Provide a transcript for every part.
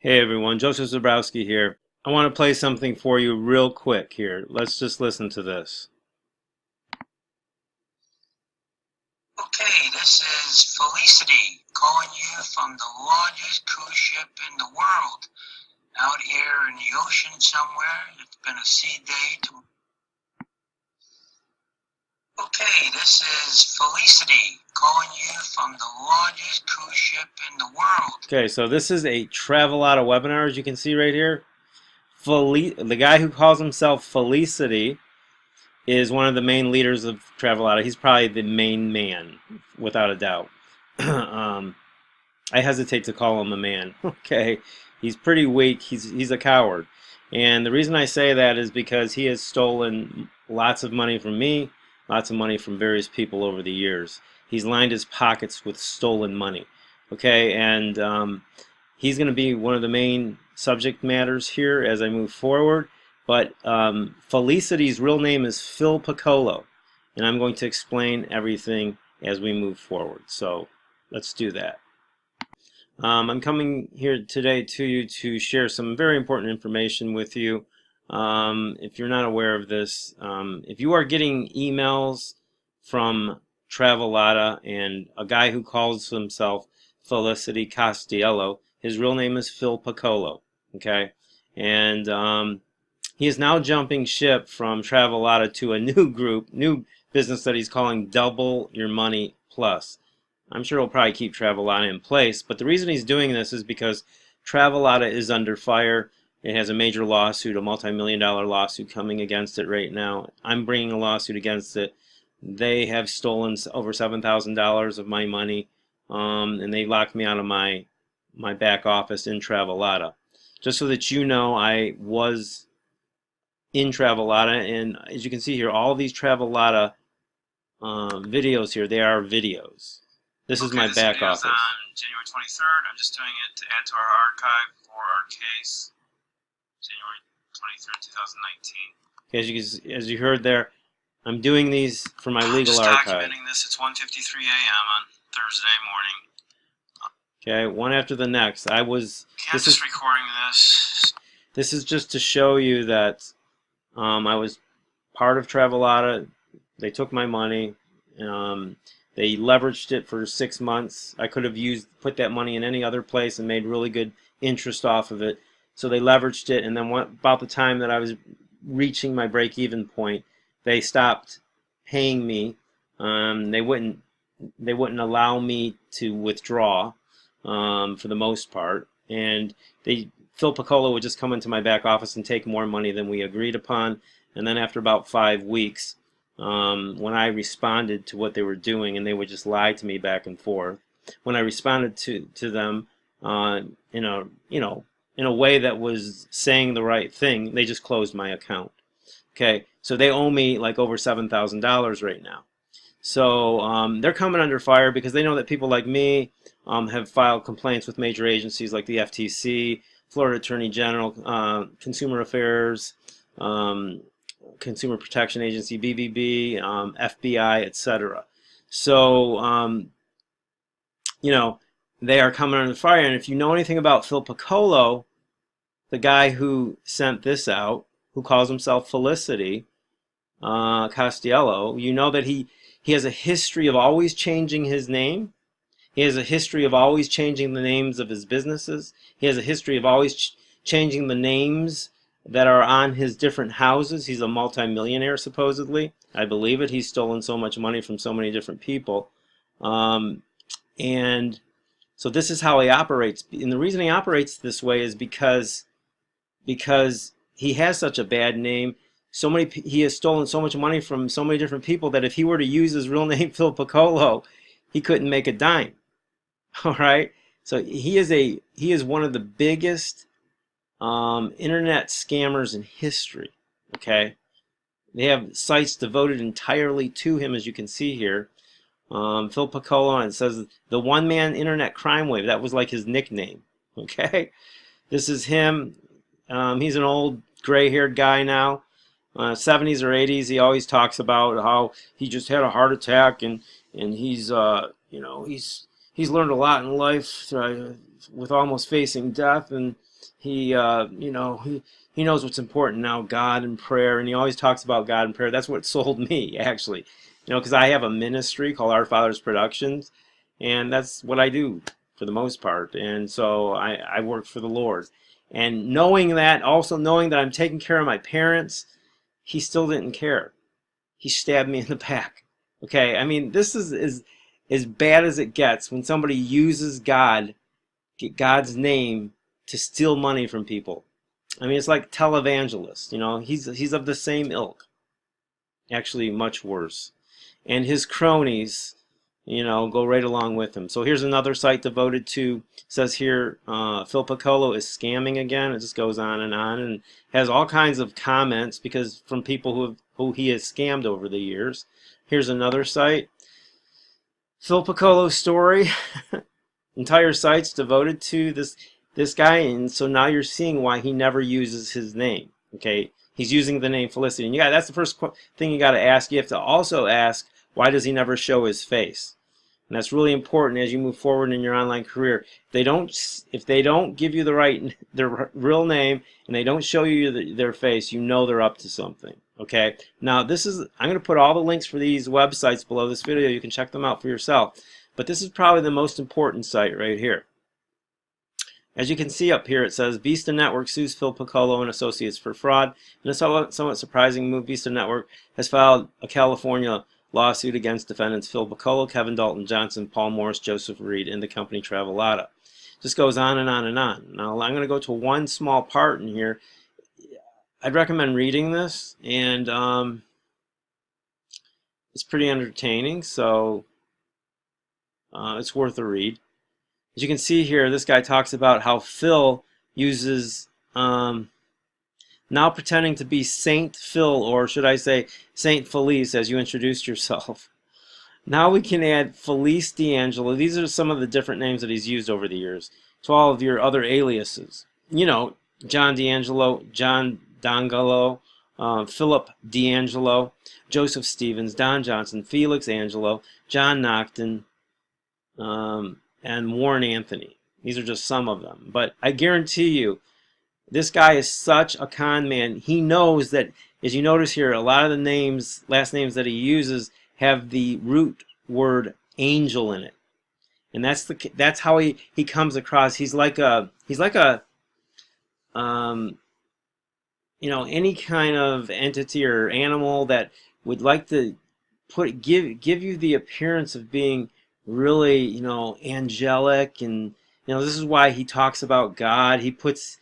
Hey everyone, Joseph Zabrowski here. I want to play something for you real quick here. Let's just listen to this. Okay, this is Felicity calling you from the largest cruise ship in the world. Out here in the ocean somewhere. It's been a sea day. Okay, this is Felicity calling you from the largest cruise ship in the world. Okay, so this is a Travelada webinar, as you can see right here. The guy who calls himself Felicity is one of the main leaders of Travelada. He's probably the main man, without a doubt. I hesitate to call him a man. Okay, he's pretty weak. He's a coward. And the reason I say that is because he has stolen lots of money from me, lots of money from various people over the years. He's lined his pockets with stolen money. Okay, and he's going to be one of the main subject matters here as I move forward. But Felicity's real name is Phil Piccolo, and I'm going to explain everything as we move forward. So let's do that. I'm coming here today to you to share some very important information with you. If you're not aware of this, if you are getting emails from Travelada and a guy who calls himself Felicity Castiello, his real name is Phil Piccolo, okay? And he is now jumping ship from Travelada to a new business that he's calling Double Your Money Plus. I'm sure he'll probably keep Travelada in place, but the reason he's doing this is because Travelada is under fire. It has a major lawsuit, a multi-million-dollar lawsuit coming against it right now. I'm bringing a lawsuit against it. They have stolen over $7,000 of my money, and they locked me out of my back office in Travelada. Just so that you know, I was in Travelada, and as you can see here, all these Travelada videos here, they are videos. This is my back office. On January 23rd, I'm just doing it to add to our archive for our case, January 23rd, 2019. As you heard there, I'm doing these for my legal just archive. Documenting this. It's 1:53 a.m. on Thursday morning. Okay, one after the next. This is recording this. This is just to show you that I was part of Travelada. They took my money. They leveraged it for 6 months. I could have put that money in any other place and made really good interest off of it. So they leveraged it, and then about the time that I was reaching my break-even point, they stopped paying me. They wouldn't allow me to withdraw for the most part, and Phil Piccolo would just come into my back office and take more money than we agreed upon. And then after about 5 weeks, when I responded to what they were doing, and they would just lie to me back and forth. When I responded to them in a way that was saying the right thing, they just closed my account. Okay, so they owe me like over $7,000 right now. So they're coming under fire because they know that people like me have filed complaints with major agencies like the FTC, Florida Attorney General, Consumer Affairs, Consumer Protection Agency, BBB, FBI, etc. So, they are coming under fire. And if you know anything about Phil Piccolo, the guy who sent this out, who calls himself Felicity Castiello, you know that he has a history of always changing his name. He has a history of always changing the names of his businesses. He has a history of always changing the names that are on his different houses. He's a multimillionaire, supposedly. I believe it. He's stolen so much money from so many different people. And so this is how he operates. And the reason he operates this way is because he has such a bad name. He has stolen so much money from so many different people that if he were to use his real name, Phil Piccolo, he couldn't make a dime. All right? So he is one of the biggest internet scammers in history. Okay, they have sites devoted entirely to him, as you can see here. Phil Piccolo, and it says the one-man internet crime wave. That was like his nickname. Okay, this is him. He's an old gray-haired guy now, 70s or 80s. He always talks about how he just had a heart attack, and he's he's learned a lot in life with almost facing death, and he you know, he knows what's important now, God and prayer, and he always talks about God and prayer. That's what sold me, actually, you know, because I have a ministry called Our Father's Productions, and that's what I do for the most part. And so I work for the Lord, and knowing that, also knowing that I'm taking care of my parents, he still didn't care. He stabbed me in the back. Okay, I mean, this is as bad as it gets when somebody uses God's name to steal money from people. I mean, it's like televangelists, you know, he's of the same ilk. Actually, much worse. And his cronies, you know, go right along with him. So here's another site devoted to, says here, Phil Piccolo is scamming again. It just goes on, and has all kinds of comments because from people who he has scammed over the years. Here's another site, Phil Piccolo's story. Entire site's devoted to this guy, and so now you're seeing why he never uses his name. Okay, he's using the name Felicity, and that's the first thing you got to ask. You have to also ask, why does he never show his face? And that's really important as you move forward in your online career. If they don't give you their real name, and they don't show you their face, you know they're up to something. Okay. Now I'm going to put all the links for these websites below this video. You can check them out for yourself. But this is probably the most important site right here. As you can see up here, it says VISTA Network sues Phil Piccolo and Associates for fraud. In a somewhat surprising move, VISTA Network has filed a California lawsuit against defendants Phil Piccolo, Kevin Dalton Johnson, Paul Morris, Joseph Reed, and the company Travelada. Just goes on and on and on. Now I'm going to go to one small part in here. I'd recommend reading this, and it's pretty entertaining, so it's worth a read. As you can see here, this guy talks about how Phil uses now pretending to be Saint Phil, or should I say Saint Felice, as you introduced yourself. Now we can add Felice D'Angelo. These are some of the different names that he's used over the years to all of your other aliases. You know, John D'Angelo, John Dongalo, Philip D'Angelo, Joseph Stevens, Don Johnson, Felix Angelo, John Nocton, and Warren Anthony. These are just some of them. But I guarantee you, this guy is such a con man. He knows that, as you notice here, a lot of the last names that he uses have the root word angel in it. And that's how he comes across. He's like a you know, any kind of entity or animal that would like to give you the appearance of being really, you know, angelic. And you know, this is why he talks about God. He puts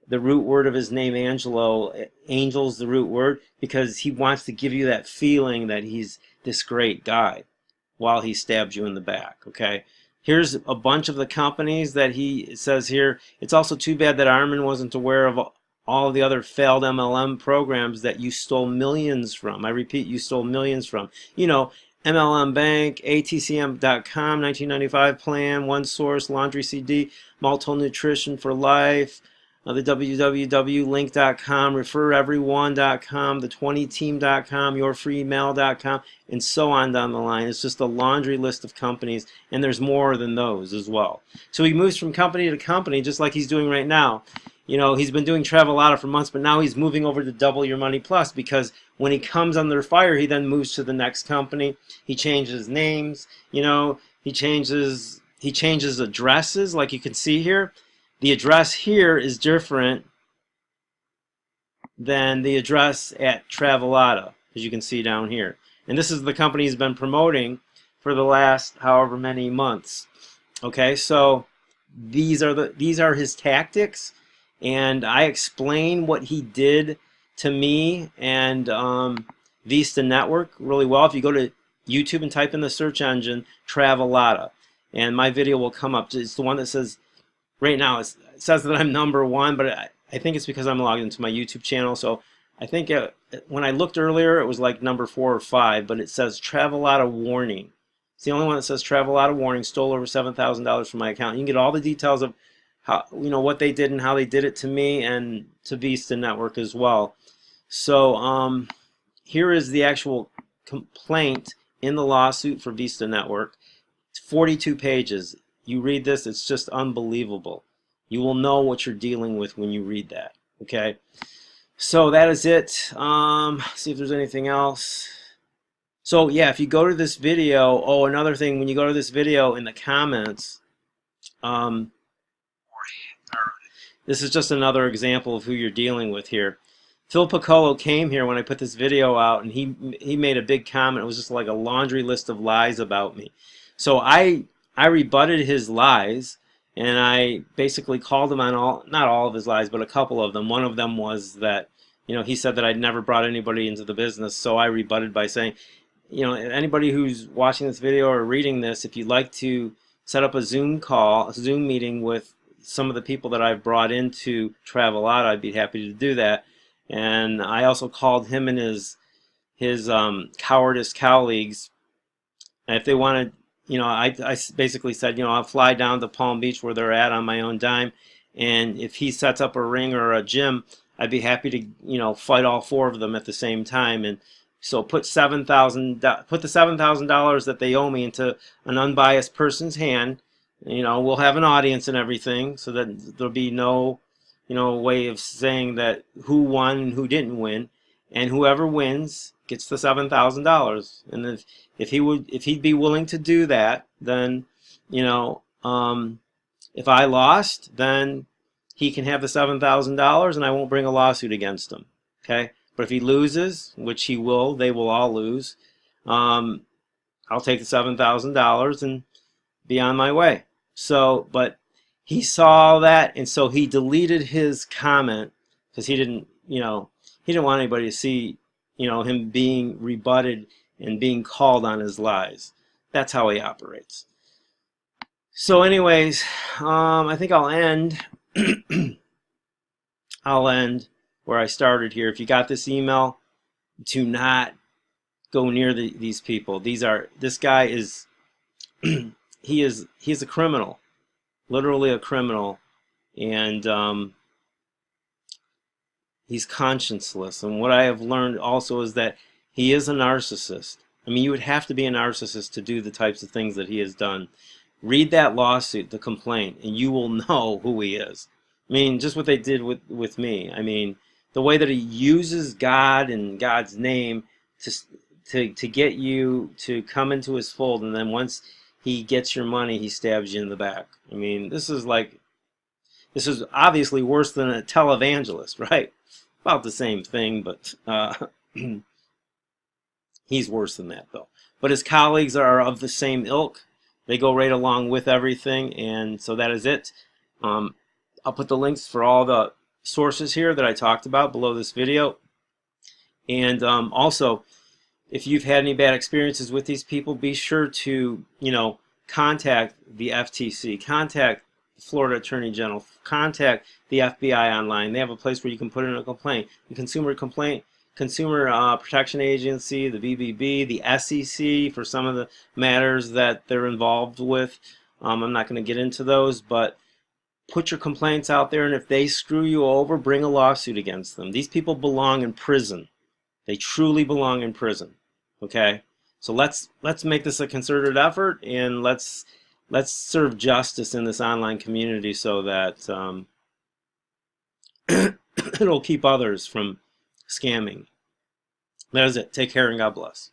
the root word of his name, Angelo, angel's the root word, because he wants to give you that feeling that he's this great guy while he stabs you in the back. Okay, here's a bunch of the companies that he says here. It's also too bad that Armin wasn't aware of all of the other failed MLM programs that you stole millions from. I repeat, you stole millions from. You know, MLM Bank, ATCM.com, 1995 plan, OneSource, Laundry CD, Malto Nutrition for Life, the www.link.com, refereveryone.com, the20team.com, yourfreemail.com, and so on down the line. It's just a laundry list of companies, and there's more than those as well. So he moves from company to company, just like he's doing right now. You know, he's been doing Travelada for months, but now he's moving over to Double Your Money Plus, because when he comes under fire, he then moves to the next company. He changes names, you know, he changes addresses, like you can see here. The address here is different than the address at Travelada, as you can see down here. And this is the company he's been promoting for the last however many months. Okay, so these are his tactics, and I explain what he did to me and VISTA Network really well. If you go to YouTube and type in the search engine Travelada, and my video will come up. It's the one that says, right now it says that I'm #1, but I think it's because I'm logged into my YouTube channel. So I think when I looked earlier, it was like #4 or 5, but it says Travelada warning. It's the only one that says Travelada warning, stole over $7,000 from my account. You can get all the details of how, you know, what they did and how they did it to me and to VISTA Network as well. So here is the actual complaint in the lawsuit for VISTA Network. It's 42 pages. You read this, it's just unbelievable. You will know what you're dealing with when you read that. Okay, so that is it. See if there's anything else. So yeah, if you go to this video, oh, another thing, when you go to this video in the comments, this is just another example of who you're dealing with here. Phil Piccolo came here when I put this video out, and he made a big comment. It was just like a laundry list of lies about me. So I rebutted his lies, and I basically called him on not all of his lies, but a couple of them. One of them was that, you know, he said that I'd never brought anybody into the business. So I rebutted by saying, you know, anybody who's watching this video or reading this, if you'd like to set up a Zoom call, a Zoom meeting with some of the people that I've brought into Travelada, I'd be happy to do that. And I also called him and his cowardice colleagues, and if they wanted, you know, I basically said, you know, I'll fly down to Palm Beach where they're at on my own dime, and if he sets up a ring or a gym, I'd be happy to, you know, fight all four of them at the same time. And so put the $7,000 that they owe me into an unbiased person's hand. You know, we'll have an audience and everything, so that there'll be no, you know, way of saying that who won and who didn't win, and whoever wins gets the $7,000. And if he'd be willing to do that, then, you know, if I lost, then he can have the $7,000, and I won't bring a lawsuit against him. Okay, but if he loses, which he will, they will all lose. I'll take the $7,000 and be on my way. So, but he saw that, and so he deleted his comment because he didn't, you know, he didn't want anybody to see, you know, him being rebutted and being called on his lies. That's how he operates. So, anyways, I think I'll end. I'll end where I started here. If you got this email, do not go near these people. This guy is he's a criminal. Literally a criminal, and he's conscienceless. And what I have learned also is that he is a narcissist. I mean, you would have to be a narcissist to do the types of things that he has done. Read that lawsuit, the complaint, and you will know who he is. I mean, just what they did with me. I mean, the way that he uses God and God's name to get you to come into his fold, and then once he gets your money, he stabs you in the back. I mean, this is obviously worse than a televangelist, right? About the same thing, but he's worse than that, though. But his colleagues are of the same ilk. They go right along with everything, and so that is it. I'll put the links for all the sources here that I talked about below this video. And also, if you've had any bad experiences with these people, be sure to, you know, contact the FTC, contact the Florida Attorney General, contact the FBI online. They have a place where you can put in a complaint. The Consumer Protection Agency, the BBB, the SEC for some of the matters that they're involved with. I'm not going to get into those, but put your complaints out there, and if they screw you over, bring a lawsuit against them. These people belong in prison. They truly belong in prison. Okay, so let's make this a concerted effort, and let's serve justice in this online community so that it'll keep others from scamming. That is it. Take care and God bless.